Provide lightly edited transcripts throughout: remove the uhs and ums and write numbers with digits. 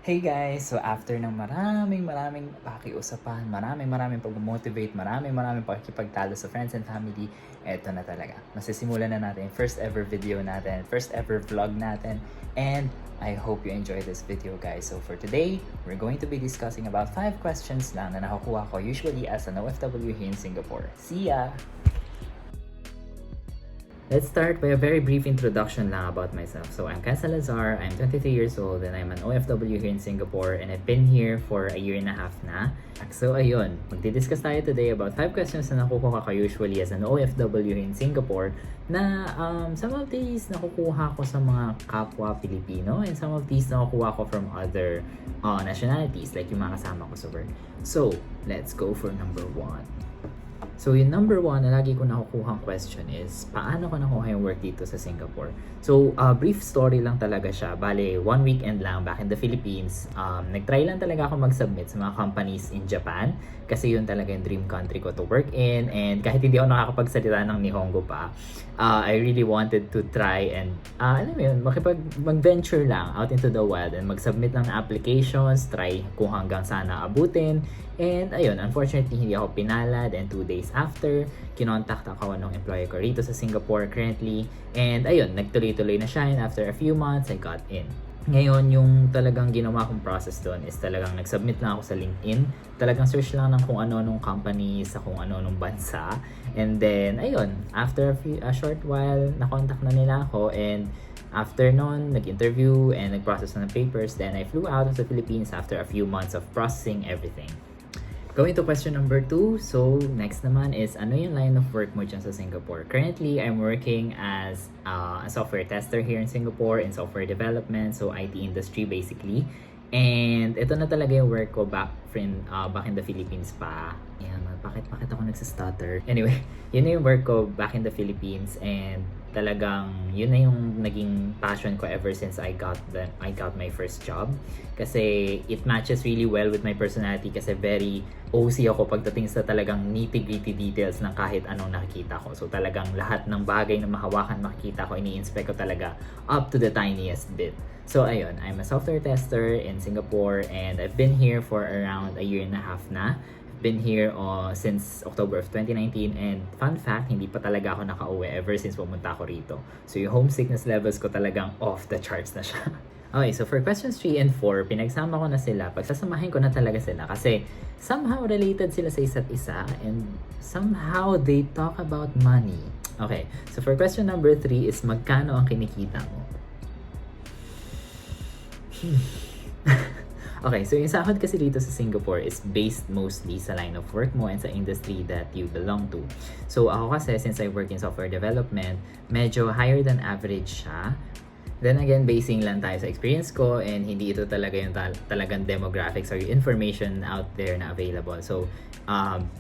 Hey guys! So after ng maraming pakiusapan, maraming pag-motivate, maraming pakikipagtalo sa friends and family, eto na talaga. Masisimulan na natin yung first ever video natin, first ever vlog natin, and I hope you enjoy this video guys. So for today, we're going to be discussing about 5 questions lang na nakukuha ko usually as an OFW here in Singapore. See ya! Let's start by a very brief introduction lang about myself. So I'm Ken Salazar, I'm 23 years old, and I'm an OFW here in Singapore, and I've been here for a year and a half na. So ayun, magdi-discuss tayo today about 5 questions na nakukuha ko usually as an OFW here in Singapore na some of these nakukuha ko sa mga kapwa Pilipino, and some of these nakukuha ko from other nationalities like yung mga kasama ko sa work. So let's go for number 1. So yung number 1 na lagi ko nakukuhang question is, paano ko nakuha yung work dito sa Singapore? So brief story lang talaga siya. Bale, 1 weekend lang back in the Philippines. Nag-try lang talaga ako mag-submit sa mga companies in Japan kasi yun talaga yung dream country ko to work in. And kahit hindi ako nakakapagsalita ng Nihongo pa, I really wanted to try and alam mo yun, mag-venture lang out into the wild and mag-submit lang na applications, try kung hanggang sana abutin. And ayun, unfortunately, hindi ako pinalad, and 2 days after, kinontak ako ng employer ko rito sa Singapore currently. And ayun, nagtuloy-tuloy na siya, and after a few months, I got in. Ngayon, yung talagang ginawa kong process doon is talagang nag-submit lang ako sa LinkedIn. Talagang search lang ng kung ano-anong company sa kung ano-anong bansa. And then, ayun, after a short while, nakontak na nila ako, and after nun, nag-interview and nag-process na ng papers. Then I flew out of the Philippines after a few months of processing everything. Going to question number 2. So, next naman is, ano yung line of work mo dyan sa Singapore? Currently, I'm working as a software tester here in Singapore in software development, so IT industry basically. And ito na talaga yung work ko back in the Philippines pa. Yan, bakit ako nagsa-stutter? Anyway, yun na yung work ko back in the Philippines, and talagang yun na yung naging passion ko ever since I got my first job. Kasi it matches really well with my personality, kasi very OC ako pagdating sa talagang nitty-gritty details ng kahit anong nakikita ko. So talagang lahat ng bagay na mahawakan makikita ko, ini-inspect ko talaga up to the tiniest bit. So ayun, I'm a software tester in Singapore, and I've been here for around a year and a half na. Been here since October of 2019, and fun fact, hindi pa talaga ako nakauwi ever since pumunta ako rito. So yung homesickness levels ko talagang off the charts na siya. Okay, so for questions 3 and 4, pinagsama ko na sila. Pagsasamahin ko na talaga sila kasi somehow related sila sa isa't isa, and somehow they talk about money. Okay, so for question number 3 is, magkano ang kinikita mo? Okay, so yung sahod kasi dito sa Singapore is based mostly sa line of work mo and sa industry that you belong to. So ako kasi, since I work in software development, medyo higher than average siya. Then again, basing lang tayo sa experience ko, and hindi ito talaga yung talagang demographics or yung information out there na available. So,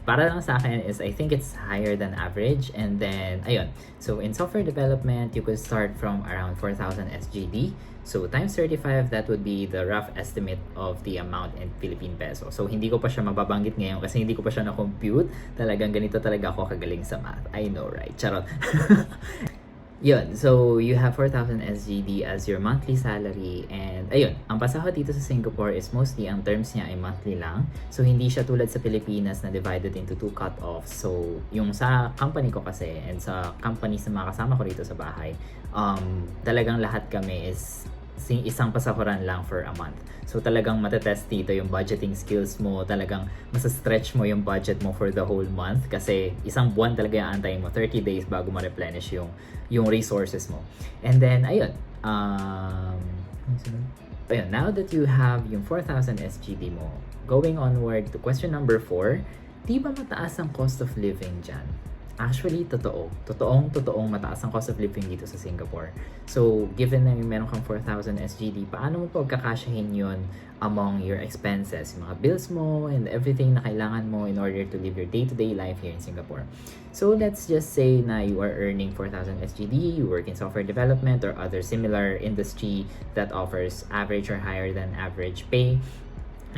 para lang sa akin is, I think it's higher than average. And then, ayun. So, in software development, you could start from around 4,000 SGD. So, times 35, that would be the rough estimate of the amount in Philippine peso. So, hindi ko pa siya mababanggit ngayon kasi hindi ko pa siya na-compute. Talagang ganito talaga ako kagaling sa math. I know, right? Charot. Yun, so you have 4,000 SGD as your monthly salary, and ayun, ang pasahod dito sa Singapore is mostly, ang terms niya ay monthly lang. So hindi siya tulad sa Pilipinas na divided into 2 cut-offs. So yung sa company ko kasi, and sa company sa mga kasama ko rito sa bahay, talagang lahat kami is isang pasahuran lang for a month. So talagang matetest dito yung budgeting skills mo, talagang masastretch mo yung budget mo for the whole month kasi isang buwan talaga yung antayin mo, 30 days bago ma-replenish yung resources mo. And then, ayun, now that you have yung 4,000 SGD mo, going onward to question number 4, di ba mataas ang cost of living dyan? Actually, totoong mataas ang cost of living dito sa Singapore. So, given na meron kang 4,000 SGD, paano mo pagkakasyahin yun among your expenses, yung mga bills mo and everything na kailangan mo in order to live your day-to-day life here in Singapore? So, let's just say na you are earning 4,000 SGD, you work in software development or other similar industry that offers average or higher than average pay.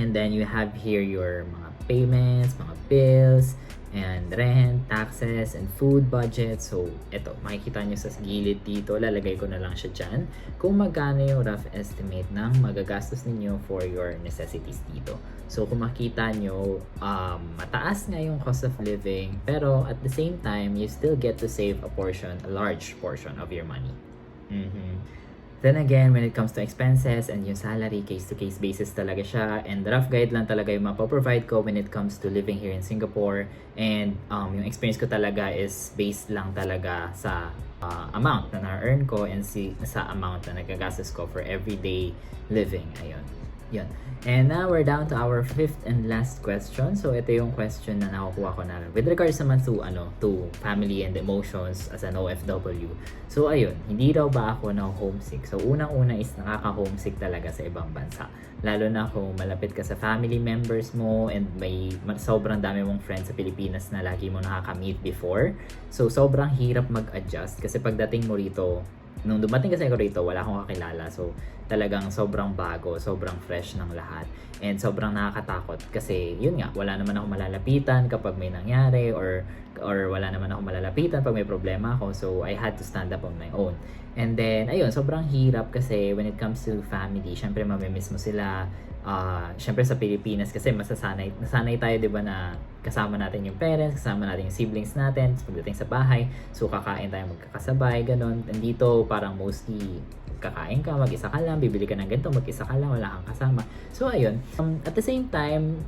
And then you have here your mga payments, mga bills, and rent, taxes, and food budget. So, eto, makikita nyo sa gilid dito, lalagay ko na lang siya dyan, kung magkano yung rough estimate ng magagastos ninyo for your necessities dito. So, kung makita nyo, mataas nga yung cost of living, pero at the same time, you still get to save a large portion of your money. Then again, when it comes to expenses and yung salary, case-to-case basis talaga siya. And rough guide lang talaga yung mapoprovide ko when it comes to living here in Singapore. And yung experience ko talaga is based lang talaga sa amount na na-earn ko and sa amount na nagagastos ko for everyday living. Ayun. Yun. And now we're down to our fifth and last question. So ito yung question na nakukuha ko na with regards naman to family and emotions as an OFW. So ayun, hindi daw ba ako na homesick? So unang-una is nakaka-homesick talaga sa ibang bansa. Lalo na kung malapit ka sa family members mo and may sobrang dami mong friends sa Pilipinas na lagi mo nakaka-meet before. So sobrang hirap mag-adjust kasi pagdating mo rito, nung dumating kasi ako rito, wala akong kakilala. So, talagang sobrang bago, sobrang fresh ng lahat. And sobrang nakakatakot kasi, yun nga, wala naman ako malalapitan kapag may nangyari or wala naman ako malalapitan pag may problema ako. So, I had to stand up on my own. And then, ayun, sobrang hirap kasi when it comes to family, syempre mamimiss mo sila. Syempre sa Pilipinas kasi nasanay tayo 'di ba na kasama natin yung parents, kasama natin yung siblings natin pagdating sa bahay, so kakain tayo magkakasabay ganun. And dito parang mostly kakain ka, mag-isa ka lang, bibili ka ng ganito, mag-isa ka lang, wala kang kasama. So ayun, at the same time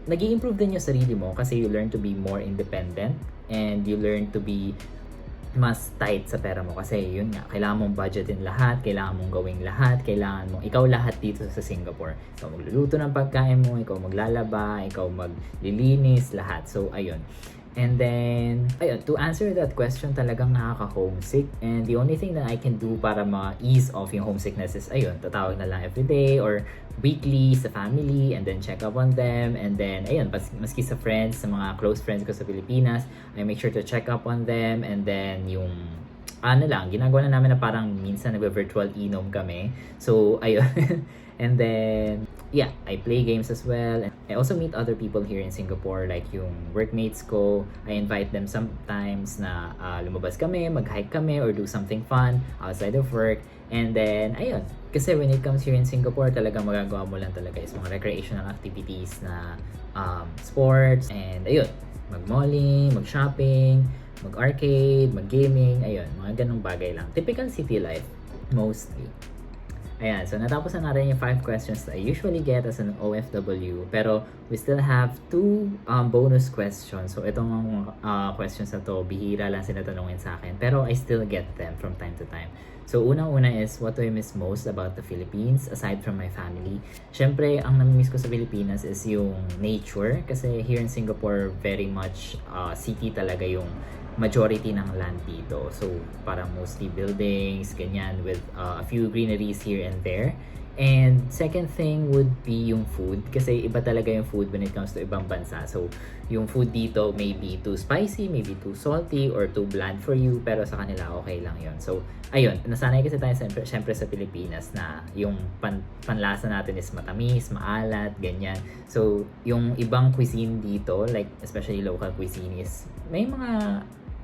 nag-i-improve din yung sarili mo kasi you learn to be more independent and you learn to be mas tight sa pera mo kasi yun nga, kailangan mong budgetin lahat, kailangan mong gawing lahat, kailangan mong ikaw lahat dito sa Singapore. Ikaw magluluto ng pagkain mo, ikaw maglalaba, ikaw maglilinis, lahat. So ayun. And then, ayun, to answer that question, talagang nakaka-homesick. And the only thing that I can do para ma-ease off yung homesickness is, ayun, tatawag na lang everyday or weekly sa family and then check up on them. And then, ayun, maski sa friends, sa mga close friends ko sa Pilipinas, I make sure to check up on them. And then, yung ginagawa na namin na parang minsan nag-virtual inom kami. So, ayun. And then, yeah, I play games as well. And I also meet other people here in Singapore, like yung workmates ko. I invite them sometimes na lumabas kami, mag-hike kami, or do something fun outside of work. And then, ayun. Kasi when it comes here in Singapore, talagang magagawa mo lang talaga is mga recreational activities na sports. And ayun, mag-malling, mag-shopping, mag-arcade, mag-gaming. Ayun, mga ganong bagay lang. Typical city life, mostly. Ayan, so natapos na natin yung 5 questions that I usually get as an OFW. Pero we still have 2 bonus questions. So itong questions na to, bihira lang sila tanungin sa akin. Pero I still get them from time to time. So unang-una is, what do I miss most about the Philippines aside from my family? Syempre, ang namimiss ko sa Pilipinas is yung nature. Kasi here in Singapore, very much city talaga yung majority ng land dito. So, parang mostly buildings, ganyan, with a few greeneries here and there. And second thing would be yung food. Kasi iba talaga yung food when it comes to ibang bansa. So, yung food dito may be too spicy, maybe too salty, or too bland for you. Pero sa kanila, okay lang yun. So, ayun, nasanay kasi tayo syempre sa Pilipinas na yung panlasa natin is matamis, maalat, ganyan. So, yung ibang cuisine dito, like especially local cuisine is, may mga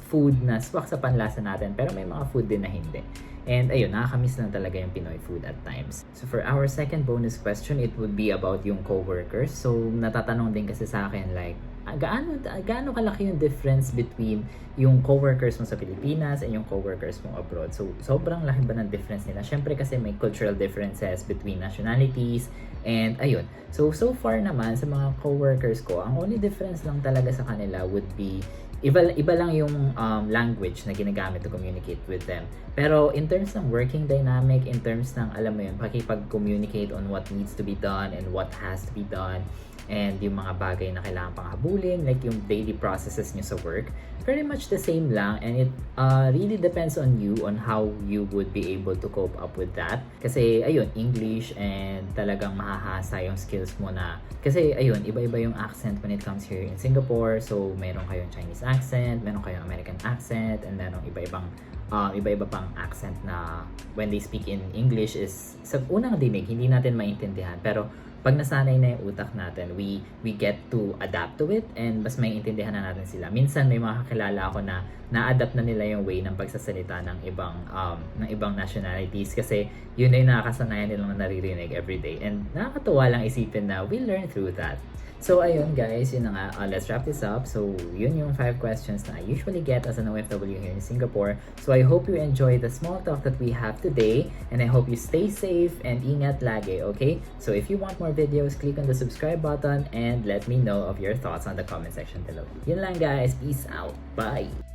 food na swak sa panlasa natin, pero may mga food din na hindi. And ayun, nakakamiss lang talaga yung Pinoy food at times. So for our second bonus question, it would be about yung co-workers. So natatanong din kasi sa akin like, gaano kalaki yung difference between yung co-workers mo sa Pilipinas and yung co-workers mo abroad? So sobrang laki ba ng difference nila? Syempre kasi may cultural differences between nationalities and ayun. So far naman sa mga co-workers ko, ang only difference lang talaga sa kanila would be iba lang yung language na ginagamit to communicate with them. Pero in terms ng working dynamic, in terms ng, alam mo yun, pakipag-communicate on what needs to be done and what has to be done, and yung mga bagay na kailangan pang habulin, like yung daily processes nyo sa work, pretty much the same lang. And it really depends on you, on how you would be able to cope up with that. Kasi, ayun, English, and talagang mahahasa yung skills mo na, kasi, ayun, iba-iba yung accent when it comes here in Singapore. So, meron kayong Chinese accent, meron kayong American accent, and meron iba-ibang iba-iba pang accent na when they speak in English is sa unang dinig hindi natin maintindihan, pero pag nasanay na yung utak natin, we get to adapt to it and mas maiintindihan na natin sila. Minsan may mga kakilala ako na na-adapt na nila yung way ng pagsasalita ng ibang nationalities kasi yun ay nakakasanayan nilang naririnig everyday. And nakakatuwa lang isipin na we learn through that. So ayun guys, yun na nga, let's wrap this up. So yun yung 5 questions na I usually get as an OFW here in Singapore. So I hope you enjoy the small talk that we have today and I hope you stay safe and ingat lagi, okay? So if you want more videos, click on the subscribe button and let me know of your thoughts on the comment section below. Yun lang guys, peace out, bye!